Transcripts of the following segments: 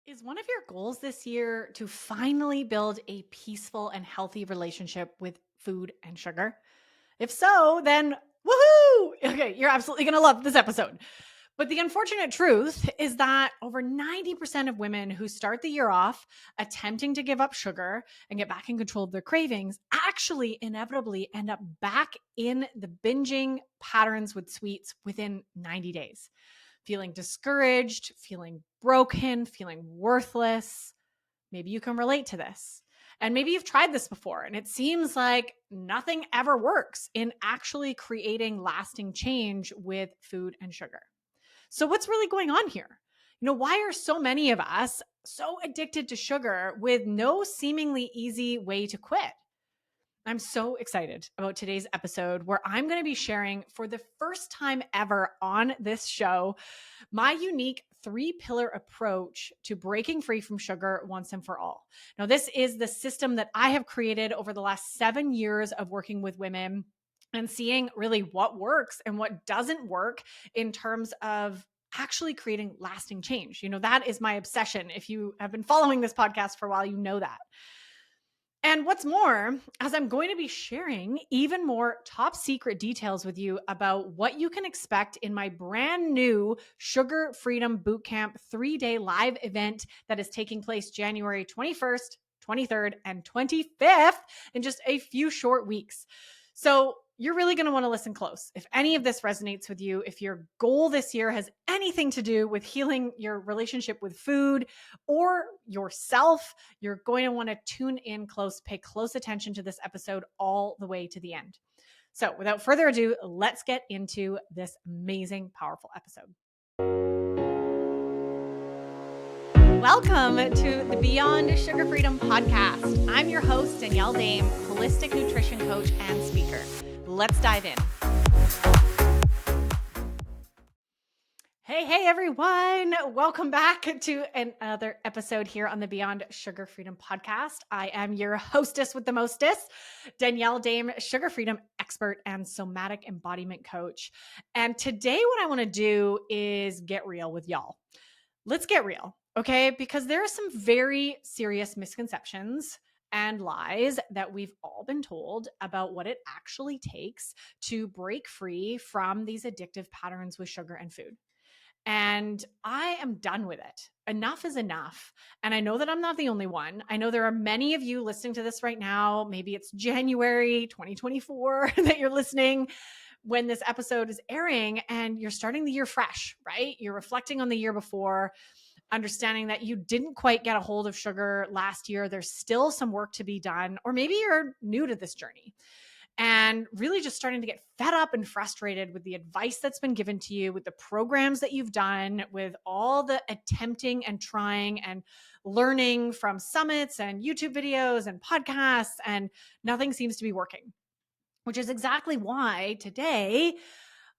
Is one of your goals this year to finally build a peaceful and healthy relationship with food and sugar? If so, then woohoo! Okay, you're absolutely going to love this episode. But the unfortunate truth is that over 90% of women who start the year off attempting to give up sugar and get back in control of their cravings actually inevitably end up back in the binging patterns with sweets within 90 days, feeling discouraged, feeling broken, feeling worthless. Maybe you can relate to this. And maybe you've tried this before and it seems like nothing ever works in actually creating lasting change with food and sugar. So, what's really going on here? Why are so many of us so addicted to sugar with no seemingly easy way to quit? I'm so excited about today's episode where I'm going to be sharing for the first time ever on this show my unique 3-pillar approach to breaking free from sugar once and for all. Now, this is the system that I have created over the last 7 years of working with women and seeing really what works and what doesn't work in terms of actually creating lasting change. That is my obsession. If you have been following this podcast for a while, you know that. And what's more, as I'm going to be sharing even more top secret details with you about what you can expect in my brand new Sugar Freedom Bootcamp 3-day live event that is taking place January 21st, 23rd, and 25th in just a few short weeks. So you're really going to want to listen close. If any of this resonates with you, if your goal this year has anything to do with healing your relationship with food or yourself, you're going to want to tune in close, pay close attention to this episode all the way to the end. So without further ado, let's get into this amazing, powerful episode. Welcome to the Beyond Sugar Freedom podcast. I'm your host, Danielle Dame, holistic nutrition coach and speaker. Let's dive in. Hey, everyone. Welcome back to another episode here on the Beyond Sugar Freedom podcast. I am your hostess with the mostest, Danielle Dame, sugar freedom expert and somatic embodiment coach. And today what I want to do is get real with y'all. Let's get real, okay? Because there are some very serious misconceptions and lies that we've all been told about what it actually takes to break free from these addictive patterns with sugar and food. And I am done with it. Enough is enough. And I know that I'm not the only one. I know there are many of you listening to this right now. Maybe it's January 2024 that you're listening when this episode is airing and you're starting the year fresh, right? You're reflecting on the year before, understanding that you didn't quite get a hold of sugar last year. There's still some work to be done, or maybe you're new to this journey and really just starting to get fed up and frustrated with the advice that's been given to you, with the programs that you've done, with all the attempting and trying and learning from summits and YouTube videos and podcasts, and nothing seems to be working, which is exactly why today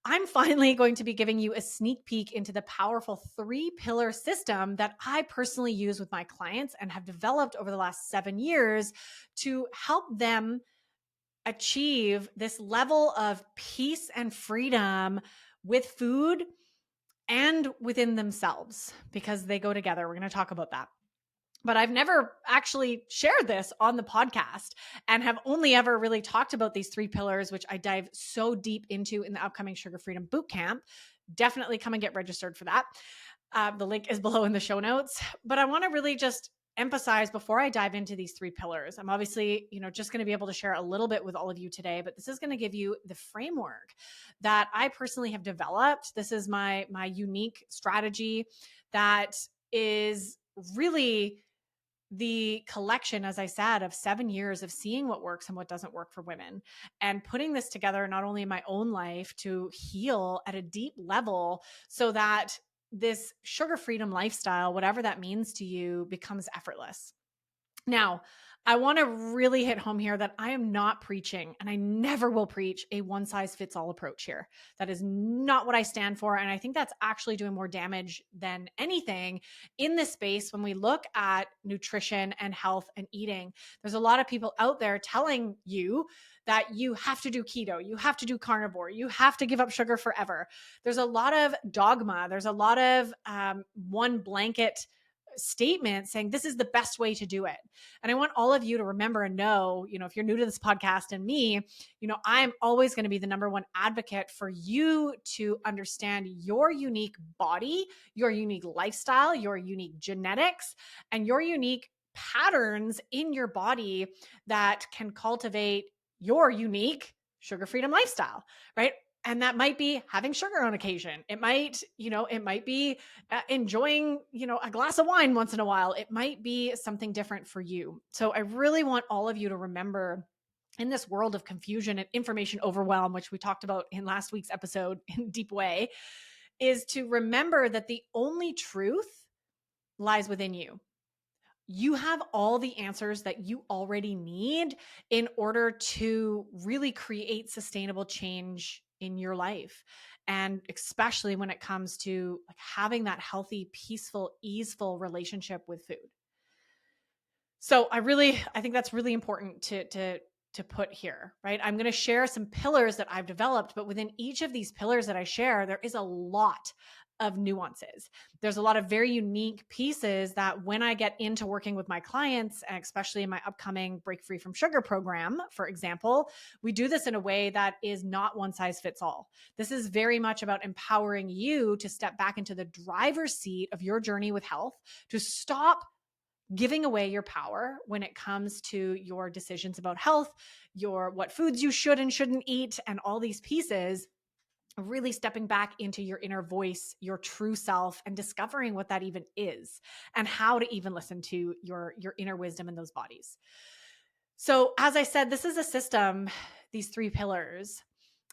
I'm finally going to be giving you a sneak peek into the powerful 3-pillar system that I personally use with my clients and have developed over the last 7 years to help them achieve this level of peace and freedom with food and within themselves, because they go together. We're going to talk about that. But I've never actually shared this on the podcast and have only ever really talked about these 3 pillars, which I dive so deep into in the upcoming Sugar Freedom Bootcamp. Definitely come and get registered for that. The link is below in the show notes. But I want to really just emphasize before I dive into these 3 pillars. I'm obviously, just going to be able to share a little bit with all of you today, but this is going to give you the framework that I personally have developed. This is my unique strategy that is really the collection, as I said, of 7 years of seeing what works and what doesn't work for women, and putting this together not only in my own life to heal at a deep level so that this sugar freedom lifestyle, whatever that means to you, becomes effortless. Now, I want to really hit home here that I am not preaching, and I never will preach, a one size fits all approach here. That is not what I stand for. And I think that's actually doing more damage than anything in this space when we look at nutrition and health and eating. There's a lot of people out there telling you that you have to do keto, you have to do carnivore, you have to give up sugar forever. There's a lot of dogma. There's a lot of one blanket statement saying this is the best way to do it. And I want all of you to remember and know, if you're new to this podcast and me, I'm always going to be the number one advocate for you to understand your unique body, your unique lifestyle, your unique genetics, and your unique patterns in your body that can cultivate your unique sugar freedom lifestyle, right? And that might be having sugar on occasion. It might be enjoying, a glass of wine once in a while. It might be something different for you. So I really want all of you to remember, in this world of confusion and information overwhelm, which we talked about in last week's episode in a deep way, is to remember that the only truth lies within you. You have all the answers that you already need in order to really create sustainable change in your life. And especially when it comes to like having that healthy, peaceful, easeful relationship with food. So I think that's really important to put here, right? I'm going to share some pillars that I've developed, but within each of these pillars that I share, there is a lot of nuances. There's a lot of very unique pieces that when I get into working with my clients, and especially in my upcoming Break Free From Sugar program, for example, we do this in a way that is not one size fits all. This is very much about empowering you to step back into the driver's seat of your journey with health, to stop giving away your power when it comes to your decisions about health, what foods you should and shouldn't eat, and all these pieces, really stepping back into your inner voice, your true self, and discovering what that even is and how to even listen to your inner wisdom in those bodies. So as I said, this is a system, these 3 pillars,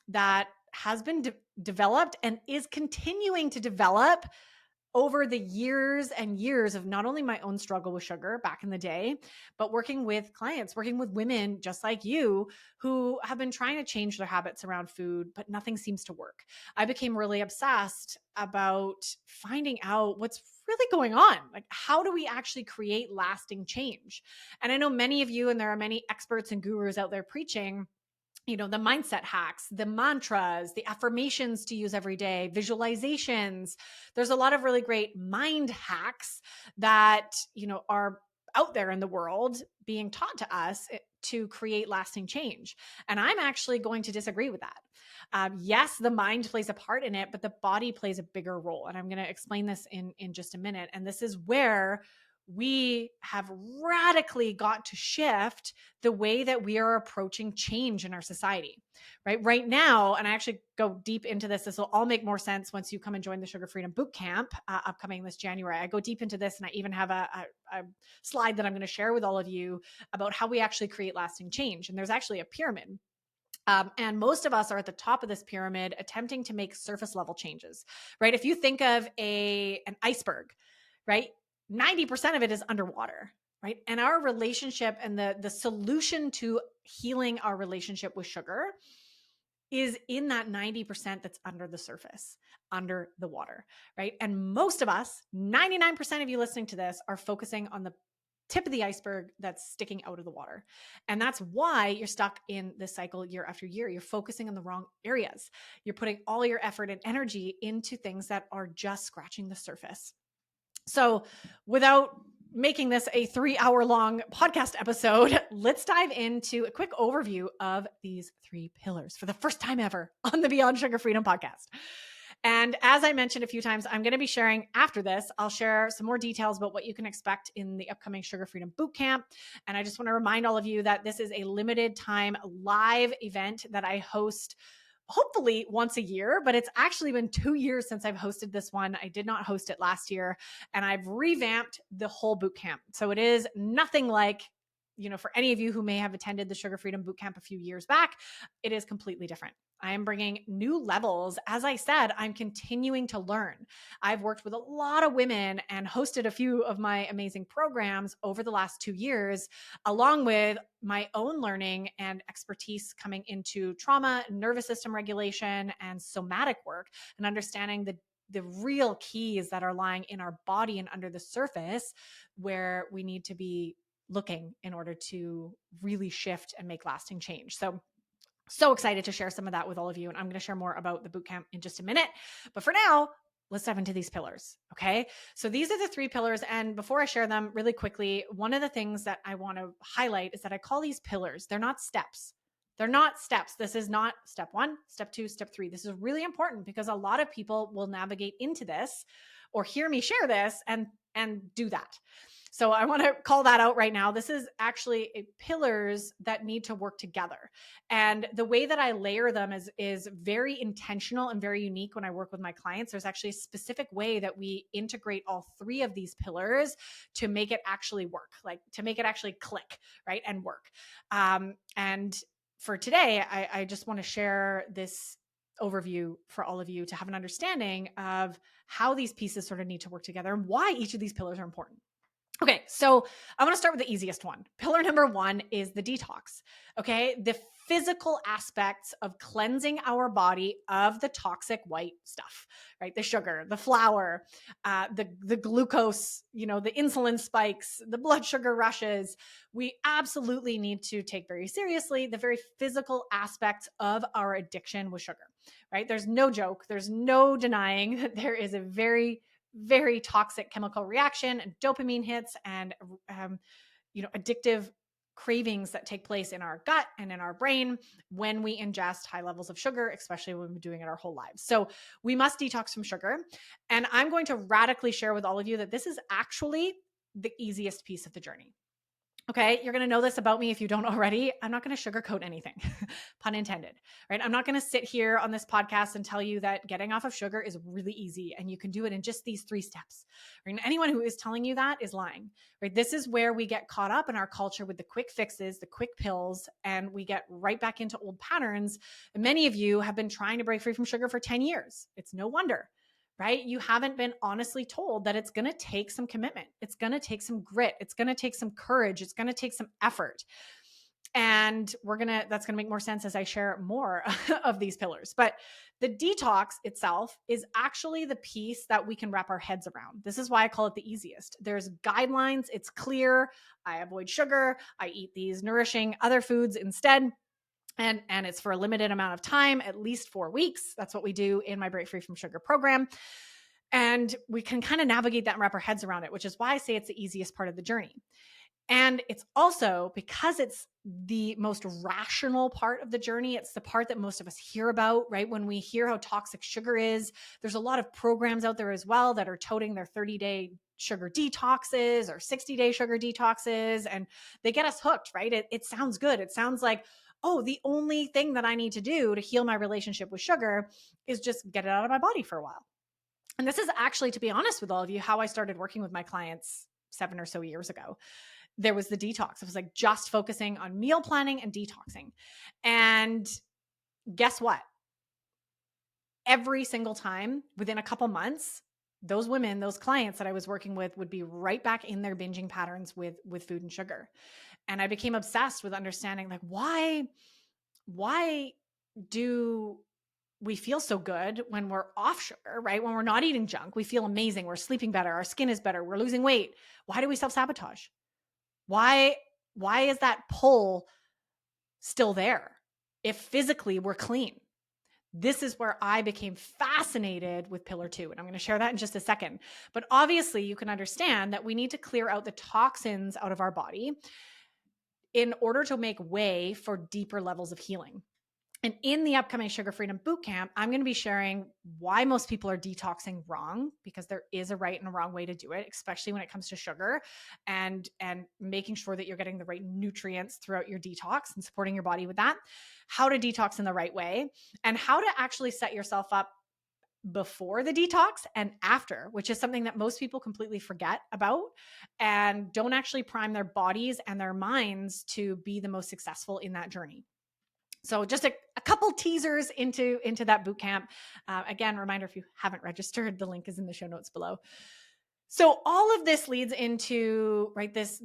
that has been developed and is continuing to develop over the years and years of not only my own struggle with sugar back in the day, but working with clients, working with women just like you who have been trying to change their habits around food, but nothing seems to work. I became really obsessed about finding out what's really going on. Like, how do we actually create lasting change? And I know many of you, and there are many experts and gurus out there preaching, the mindset hacks, the mantras, the affirmations to use every day, visualizations. There's a lot of really great mind hacks that, are out there in the world being taught to us to create lasting change. And I'm actually going to disagree with that. Yes, the mind plays a part in it, but the body plays a bigger role. And I'm going to explain this in just a minute. And this is where we have radically got to shift the way that we are approaching change in our society, right? Right now, and I actually go deep into this. This will all make more sense once you come and join the Sugar Freedom Bootcamp upcoming this January. I go deep into this, and I even have a slide that I'm going to share with all of you about how we actually create lasting change. And there's actually a pyramid. And most of us are at the top of this pyramid attempting to make surface level changes, right? If you think of an iceberg, right? 90% of it is underwater, right? And our relationship and the solution to healing our relationship with sugar is in that 90% that's under the surface, under the water, right? And most of us, 99% of you listening to this, are focusing on the tip of the iceberg that's sticking out of the water. And that's why you're stuck in this cycle year after year. You're focusing on the wrong areas. You're putting all your effort and energy into things that are just scratching the surface. So without making this a 3-hour long podcast episode, let's dive into a quick overview of these 3 pillars for the first time ever on the Beyond Sugar Freedom podcast. And as I mentioned a few times, I'm going to be sharing after this, I'll share some more details about what you can expect in the upcoming Sugar Freedom Bootcamp. And I just want to remind all of you that this is a limited time live event that I host hopefully once a year, but it's actually been 2 years since I've hosted this one. I did not host it last year, and I've revamped the whole bootcamp. So it is nothing like, for any of you who may have attended the Sugar Freedom Bootcamp a few years back, it is completely different. I am bringing new levels. As I said, I'm continuing to learn. I've worked with a lot of women and hosted a few of my amazing programs over the last 2 years, along with my own learning and expertise coming into trauma, nervous system regulation, and somatic work, and understanding the real keys that are lying in our body and under the surface where we need to be looking in order to really shift and make lasting change. So excited to share some of that with all of you. And I'm going to share more about the bootcamp in just a minute. But for now, let's dive into these pillars. Okay. So these are the 3 pillars. And before I share them really quickly, one of the things that I want to highlight is that I call these pillars. They're not steps. They're not steps. This is not step 1, step 2, step 3. This is really important because a lot of people will navigate into this or hear me share this and do that. So I want to call that out right now. This is actually pillars that need to work together. And the way that I layer them is very intentional and very unique when I work with my clients. There's actually a specific way that we integrate all 3 of these pillars to make it actually work, like to make it actually click, right? And work. And for today, I just want to share this overview for all of you to have an understanding of how these pieces sort of need to work together and why each of these pillars are important. Okay, so I want to start with the easiest one. Pillar number 1 is the detox. Okay, the physical aspects of cleansing our body of the toxic white stuff, right? The sugar, the flour, the glucose, the insulin spikes, the blood sugar rushes. We absolutely need to take very seriously the very physical aspects of our addiction with sugar, right? There's no joke. There's no denying that there is a very toxic chemical reaction and dopamine hits and addictive cravings that take place in our gut and in our brain when we ingest high levels of sugar, especially when we're doing it our whole lives. So we must detox from sugar. And I'm going to radically share with all of you that this is actually the easiest piece of the journey. Okay, you're going to know this about me if you don't already. I'm not going to sugarcoat anything, pun intended, right? I'm not going to sit here on this podcast and tell you that getting off of sugar is really easy and you can do it in just these 3 steps. Right? And anyone who is telling you that is lying, right? This is where we get caught up in our culture with the quick fixes, the quick pills, and we get right back into old patterns. And many of you have been trying to break free from sugar for 10 years. It's no wonder. Right? You haven't been honestly told that it's going to take some commitment. It's going to take some grit. It's going to take some courage. It's going to take some effort. And that's going to make more sense as I share more of these pillars. But the detox itself is actually the piece that we can wrap our heads around. This is why I call it the easiest. There's guidelines. It's clear. I avoid sugar. I eat these nourishing other foods instead. And it's for a limited amount of time, at least 4 weeks. That's what we do in my Break Free From Sugar program. And we can kind of navigate that and wrap our heads around it, which is why I say it's the easiest part of the journey. And it's also because it's the most rational part of the journey. It's the part that most of us hear about, right? When we hear how toxic sugar is, there's a lot of programs out there as well that are toting their 30-day sugar detoxes or 60-day sugar detoxes, and they get us hooked, right? It sounds good. It sounds like, oh, the only thing that I need to do to heal my relationship with sugar is just get it out of my body for a while. And this is actually, to be honest with all of you, how I started working with my clients 7 or so years ago. There was the detox. It was like just focusing on meal planning and detoxing. And guess what? Every single time within a couple months, those women, those clients that I was working with would be right back in their binging patterns with food and sugar. And I became obsessed with understanding, like, why do we feel so good when we're off sugar, right? When we're not eating junk, we feel amazing. We're sleeping better. Our skin is better. We're losing weight. Why do we self-sabotage? Why is that pull still there if physically we're clean? This is where I became fascinated with pillar 2. And I'm going to share that in just a second. But obviously you can understand that we need to clear out the toxins out of our body in order to make way for deeper levels of healing. And in the upcoming Sugar Freedom Bootcamp, I'm going to be sharing why most people are detoxing wrong, because there is a right and a wrong way to do it, especially when it comes to sugar, and making sure that you're getting the right nutrients throughout your detox and supporting your body with that, how to detox in the right way, and how to actually set yourself up before the detox and after, which is something that most people completely forget about and don't actually prime their bodies and their minds to be the most successful in that journey. So just a couple teasers into that bootcamp. Again, reminder, if you haven't registered, the link is in the show notes below. So all of this leads into, right, this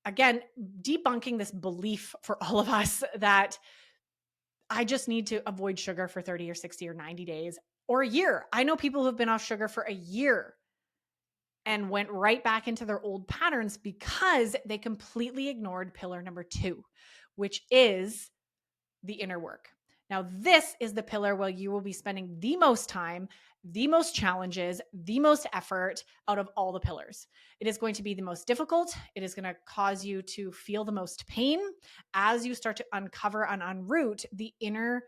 again, debunking this belief for all of us that I just need to avoid sugar for 30 or 60 or 90 days or a year. I know people who've been off sugar for a year and went right back into their old patterns because they completely ignored pillar number 2, which is the inner work. Now, this is the pillar where you will be spending the most time, the most challenges, the most effort out of all the pillars. It is going to be the most difficult. It is going to cause you to feel the most pain as you start to uncover and unroot the inner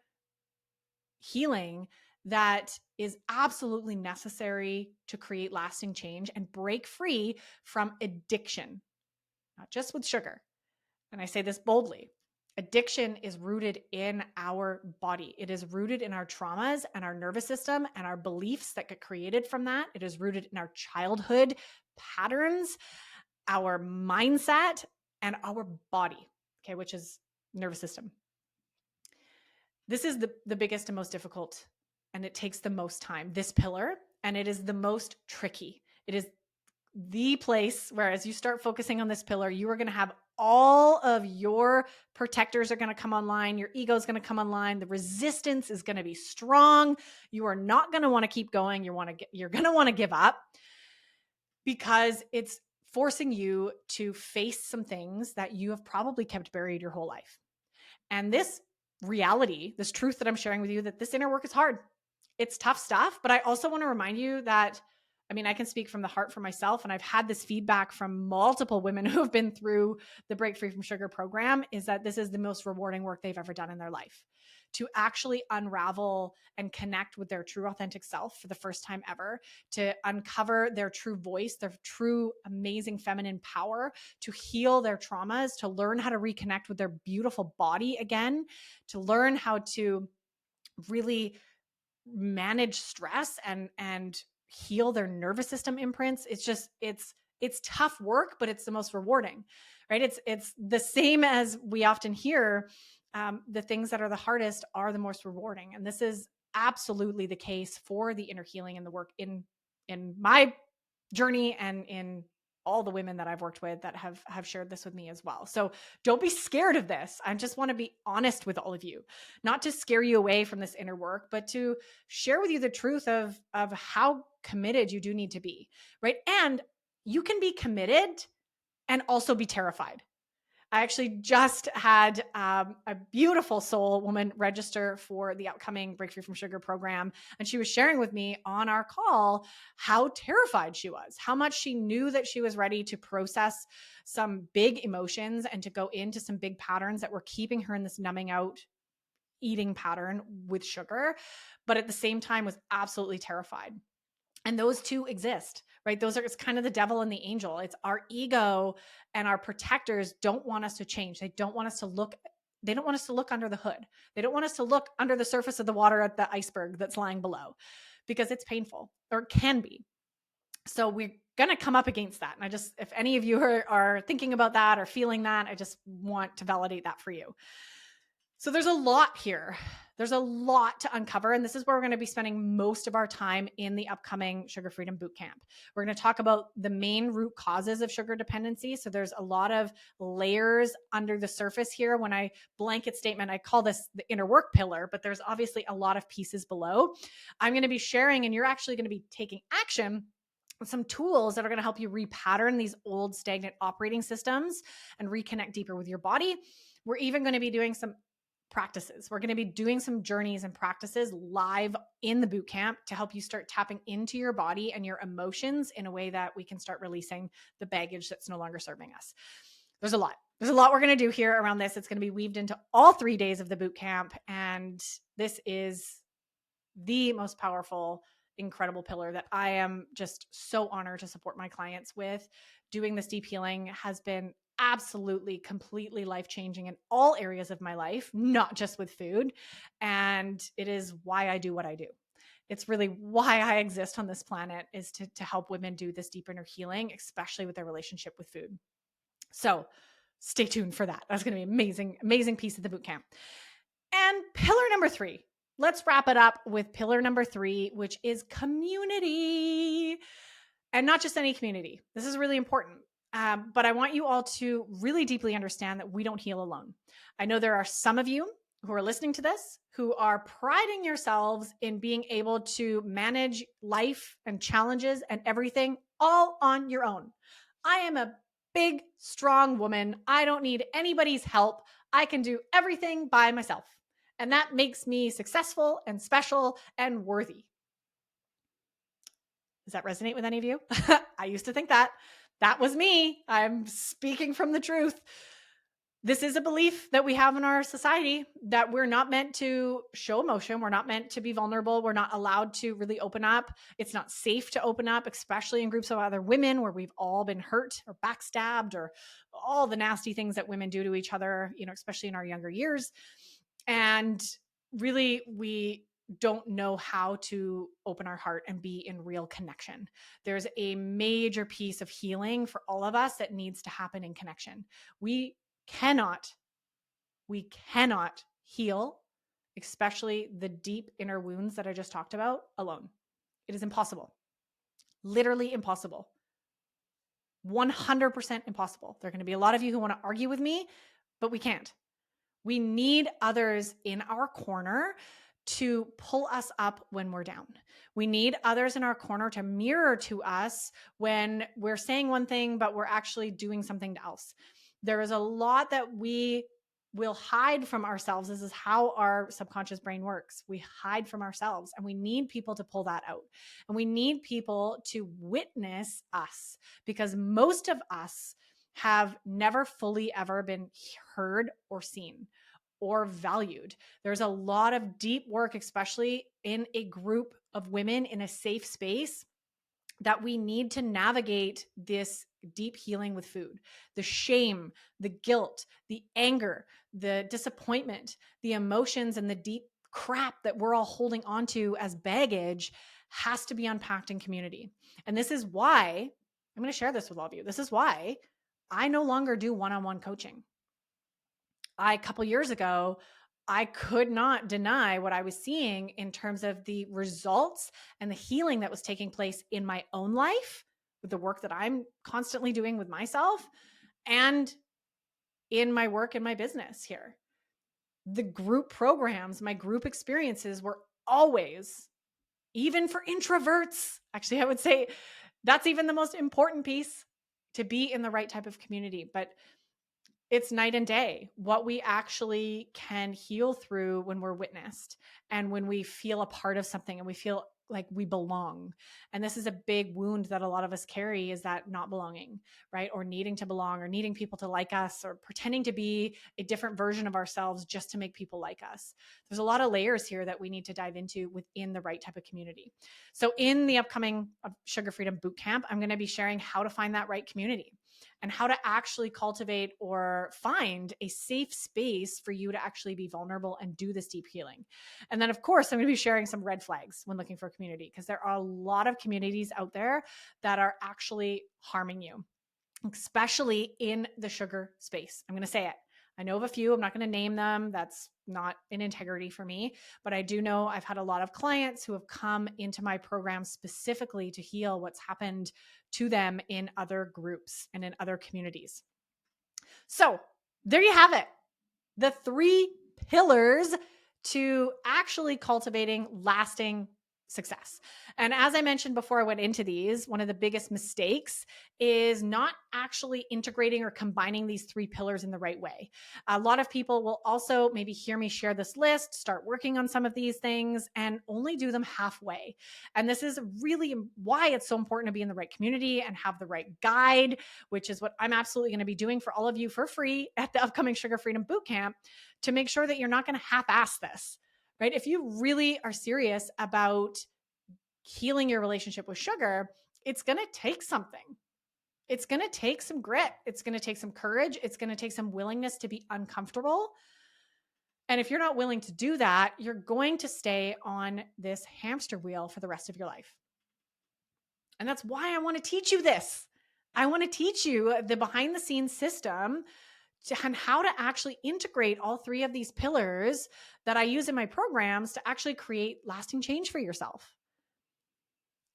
healing that is absolutely necessary to create lasting change and break free from addiction, not just with sugar. And I say this boldly. Addiction is rooted in our body. It is rooted in our traumas and our nervous system and our beliefs that get created from that. It is rooted in our childhood patterns, our mindset, and our body, okay, which is nervous system. This is the biggest and most difficult, and it takes the most time, this pillar, and it is the most tricky. It is the place where, as you start focusing on this pillar, you are going to have all of your protectors are going to come online. Your ego is going to come online. The resistance is going to be strong. You are not going to want to keep going. You're going to want to give up because it's forcing you to face some things that you have probably kept buried your whole life. And this reality, this truth that I'm sharing with you, that this inner work is hard. It's tough stuff. But I also want to remind you that, I can speak from the heart for myself, and I've had this feedback from multiple women who have been through the Break Free from Sugar program, is that this is the most rewarding work they've ever done in their life. To actually unravel and connect with their true authentic self for the first time ever, to uncover their true voice, their true amazing feminine power, to heal their traumas, to learn how to reconnect with their beautiful body again, to learn how to really manage stress and heal their nervous system imprints. It's tough work, but it's the most rewarding, right? It's the same as we often hear. The things that are the hardest are the most rewarding, and this is absolutely the case for the inner healing and the work in my journey and in all the women that I've worked with that have shared this with me as well. So don't be scared of this. I just want to be honest with all of you, not to scare you away from this inner work, but to share with you the truth of how committed you do need to be, right? And you can be committed and also be terrified. I actually just had a beautiful soul woman register for the upcoming Break Free from Sugar program. And she was sharing with me on our call how terrified she was, how much she knew that she was ready to process some big emotions and to go into some big patterns that were keeping her in this numbing out eating pattern with sugar, but at the same time was absolutely terrified. And those two exist, right? It's kind of the devil and the angel. It's our ego and our protectors don't want us to change. They don't want us to look under the hood. They don't want us to look under the surface of the water at the iceberg that's lying below because it's painful, or it can be. So we're going to come up against that. And if any of you are thinking about that or feeling that, I just want to validate that for you. So there's a lot here. There's a lot to uncover. And this is where we're going to be spending most of our time in the upcoming Sugar Freedom Bootcamp. We're going to talk about the main root causes of sugar dependency. So there's a lot of layers under the surface here. When I blanket statement, I call this the inner work pillar, but there's obviously a lot of pieces below. I'm going to be sharing, and you're actually going to be taking action with some tools that are going to help you repattern these old stagnant operating systems and reconnect deeper with your body. We're even going to be doing some practices. We're going to be doing some journeys and practices live in the boot camp to help you start tapping into your body and your emotions in a way that we can start releasing the baggage that's no longer serving us. There's a lot we're going to do here around this. It's going to be weaved into all 3 days of the boot camp. And this is the most powerful, incredible pillar that I am just so honored to support my clients with. Doing this deep healing has been absolutely, completely life-changing in all areas of my life, not just with food. And it is why I do what I do. It's really why I exist on this planet, is to help women do this deep inner healing, especially with their relationship with food. So stay tuned for that. That's going to be amazing, amazing piece of the boot camp. And pillar number 3, let's wrap it up with pillar number 3, which is community. And not just any community. This is really important. But I want you all to really deeply understand that we don't heal alone. I know there are some of you who are listening to this who are priding yourselves in being able to manage life and challenges and everything all on your own. I am a big, strong woman. I don't need anybody's help. I can do everything by myself. And that makes me successful and special and worthy. Does that resonate with any of you? I used to think that. That was me. I'm speaking from the truth. This is a belief that we have in our society that we're not meant to show emotion. We're not meant to be vulnerable. We're not allowed to really open up. It's not safe to open up, especially in groups of other women where we've all been hurt or backstabbed or all the nasty things that women do to each other, especially in our younger years. And really, we don't know how to open our heart and be in real connection. There's a major piece of healing for all of us that needs to happen in connection. We cannot heal, especially the deep inner wounds that I just talked about, alone. It is impossible. Literally impossible. 100% impossible. There are going to be a lot of you who want to argue with me, but we can't. We need others in our corner to pull us up when we're down. We need others in our corner to mirror to us when we're saying one thing, but we're actually doing something else. There is a lot that we will hide from ourselves. This is how our subconscious brain works. We hide from ourselves, and we need people to pull that out. And we need people to witness us, because most of us have never fully ever been heard or seen or valued. There's a lot of deep work, especially in a group of women in a safe space, that we need to navigate this deep healing with food. The shame, the guilt, the anger, the disappointment, the emotions, and the deep crap that we're all holding onto as baggage has to be unpacked in community. And this is why I'm going to share this with all of you. This is why I no longer do one-on-one coaching. A couple years ago, I could not deny what I was seeing in terms of the results and the healing that was taking place in my own life with the work that I'm constantly doing with myself and in my work in my business here. The group programs, my group experiences were always, even for introverts, actually, I would say that's even the most important piece, to be in the right type of community. But it's night and day what we actually can heal through when we're witnessed and when we feel a part of something and we feel like we belong. And this is a big wound that a lot of us carry, is that not belonging, right? Or needing to belong, or needing people to like us, or pretending to be a different version of ourselves just to make people like us. There's a lot of layers here that we need to dive into within the right type of community. So in the upcoming Sugar Freedom Bootcamp, I'm going to be sharing how to find that right community and how to actually cultivate or find a safe space for you to actually be vulnerable and do this deep healing. And then, of course, I'm going to be sharing some red flags when looking for a community, because there are a lot of communities out there that are actually harming you, especially in the sugar space. I'm going to say it. I know of a few. I'm not going to name them. That's not in integrity for me. But I do know I've had a lot of clients who have come into my program specifically to heal what's happened to them in other groups and in other communities. So there you have it. The 3 pillars to actually cultivating lasting success. And as I mentioned before I went into these, one of the biggest mistakes is not actually integrating or combining these 3 pillars in the right way. A lot of people will also maybe hear me share this list, start working on some of these things, and only do them halfway. And this is really why it's so important to be in the right community and have the right guide, which is what I'm absolutely going to be doing for all of you for free at the upcoming Sugar Freedom Bootcamp, to make sure that you're not going to half-ass this. Right? If you really are serious about healing your relationship with sugar, it's going to take something. It's going to take some grit. It's going to take some courage. It's going to take some willingness to be uncomfortable. And if you're not willing to do that, you're going to stay on this hamster wheel for the rest of your life. And that's why I want to teach you this. I want to teach you the behind the scenes system and how to actually integrate all 3 of these pillars that I use in my programs to actually create lasting change for yourself.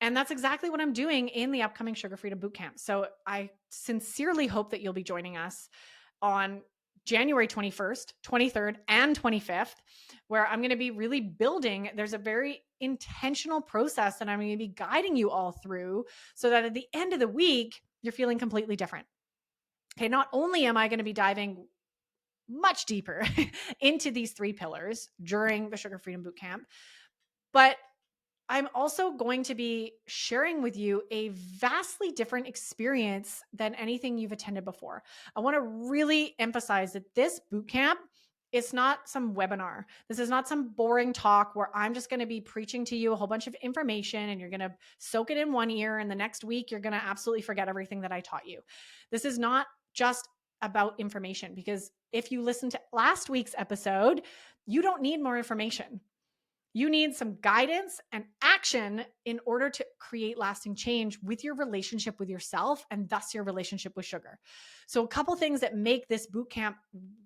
And that's exactly what I'm doing in the upcoming Sugar Freedom Bootcamp. So I sincerely hope that you'll be joining us on January 21st, 23rd, and 25th, where I'm going to be really building. There's a very intentional process that I'm going to be guiding you all through, so that at the end of the week, you're feeling completely different. Okay, not only am I going to be diving much deeper into these 3 pillars during the Sugar Freedom Bootcamp. But I'm also going to be sharing with you a vastly different experience than anything you've attended before. I want to really emphasize that this bootcamp is not some webinar. This is not some boring talk where I'm just going to be preaching to you a whole bunch of information and you're going to soak it in one ear, and the next week you're going to absolutely forget everything that I taught you. This is not just about information, because if you listen to last week's episode, you don't need more information. You need some guidance and action in order to create lasting change with your relationship with yourself and thus your relationship with sugar. So a couple things that make this bootcamp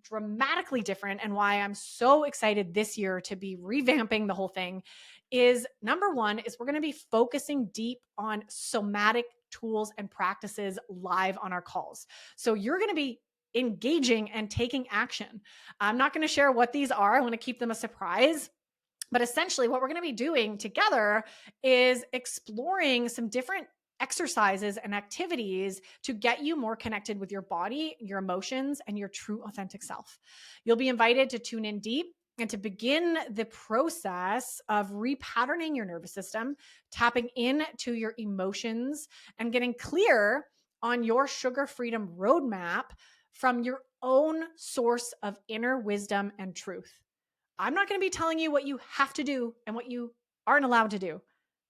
dramatically different and why I'm so excited this year to be revamping the whole thing is, number one, is we're going to be focusing deep on somatic tools and practices live on our calls. So you're going to be engaging and taking action. I'm not going to share what these are. I want to keep them a surprise. But essentially, what we're going to be doing together is exploring some different exercises and activities to get you more connected with your body, your emotions, and your true authentic self. You'll be invited to tune in deep and to begin the process of repatterning your nervous system, tapping into your emotions, and getting clear on your sugar freedom roadmap from your own source of inner wisdom and truth. I'm not going to be telling you what you have to do and what you aren't allowed to do.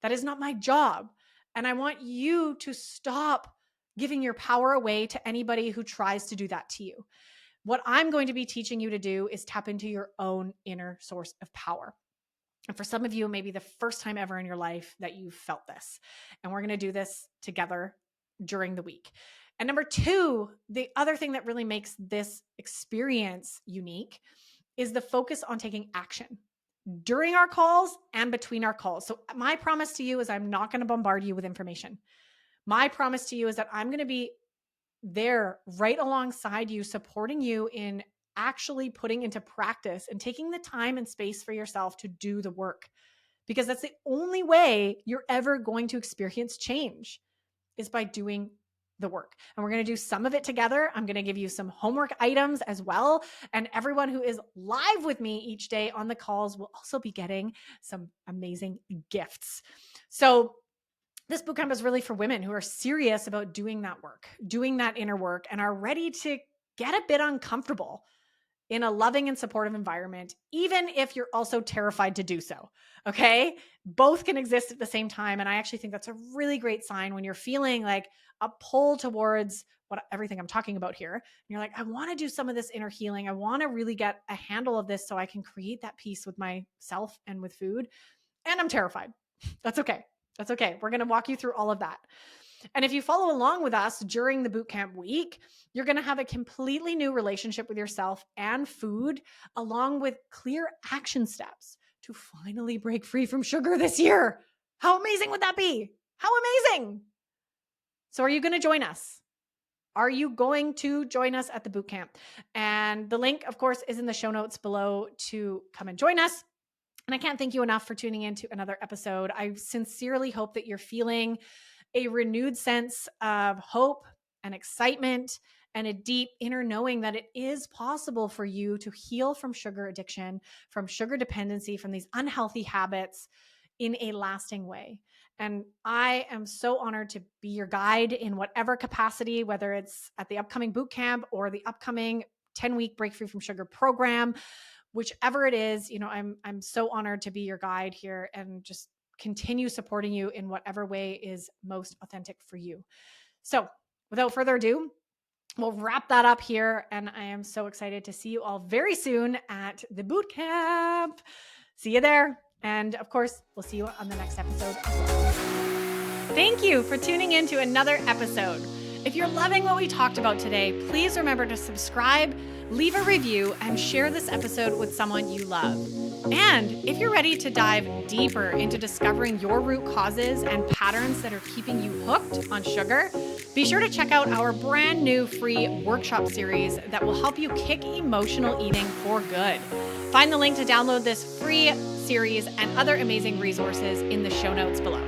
That is not my job. And I want you to stop giving your power away to anybody who tries to do that to you. What I'm going to be teaching you to do is tap into your own inner source of power. And for some of you, it may be the first time ever in your life that you've felt this. And we're going to do this together during the week. And number two, the other thing that really makes this experience unique is the focus on taking action during our calls and between our calls. So my promise to you is I'm not going to bombard you with information. My promise to you is that I'm going to be there right alongside you, supporting you in actually putting into practice and taking the time and space for yourself to do the work, because that's the only way you're ever going to experience change, is by doing the work. And we're going to do some of it together. I'm going to give you some homework items as well. And everyone who is live with me each day on the calls will also be getting some amazing gifts. So this bootcamp is really for women who are serious about doing that work, doing that inner work, and are ready to get a bit uncomfortable in a loving and supportive environment, even if you're also terrified to do so. Okay. Both can exist at the same time. And I actually think that's a really great sign when you're feeling like a pull towards everything I'm talking about here. And you're like, I want to do some of this inner healing. I want to really get a handle of this so I can create that peace with myself and with food. And I'm terrified. That's okay. That's okay. We're going to walk you through all of that. And if you follow along with us during the bootcamp week, you're going to have a completely new relationship with yourself and food, along with clear action steps to finally break free from sugar this year. How amazing would that be? How amazing. So are you going to join us? Are you going to join us at the bootcamp? And the link, of course, is in the show notes below to come and join us. And I can't thank you enough for tuning in to another episode. I sincerely hope that you're feeling a renewed sense of hope and excitement and a deep inner knowing that it is possible for you to heal from sugar addiction, from sugar dependency, from these unhealthy habits in a lasting way. And I am so honored to be your guide in whatever capacity, whether it's at the upcoming bootcamp or the upcoming 10-week Break Free from Sugar program, whichever it is. I'm so honored to be your guide here and just continue supporting you in whatever way is most authentic for you. So without further ado, we'll wrap that up here. And I am so excited to see you all very soon at the bootcamp. See you there. And of course, we'll see you on the next episode as well. Thank you for tuning in to another episode. If you're loving what we talked about today, please remember to subscribe, leave a review, and share this episode with someone you love. And if you're ready to dive deeper into discovering your root causes and patterns that are keeping you hooked on sugar, be sure to check out our brand new free workshop series that will help you kick emotional eating for good. Find the link to download this free series and other amazing resources in the show notes below.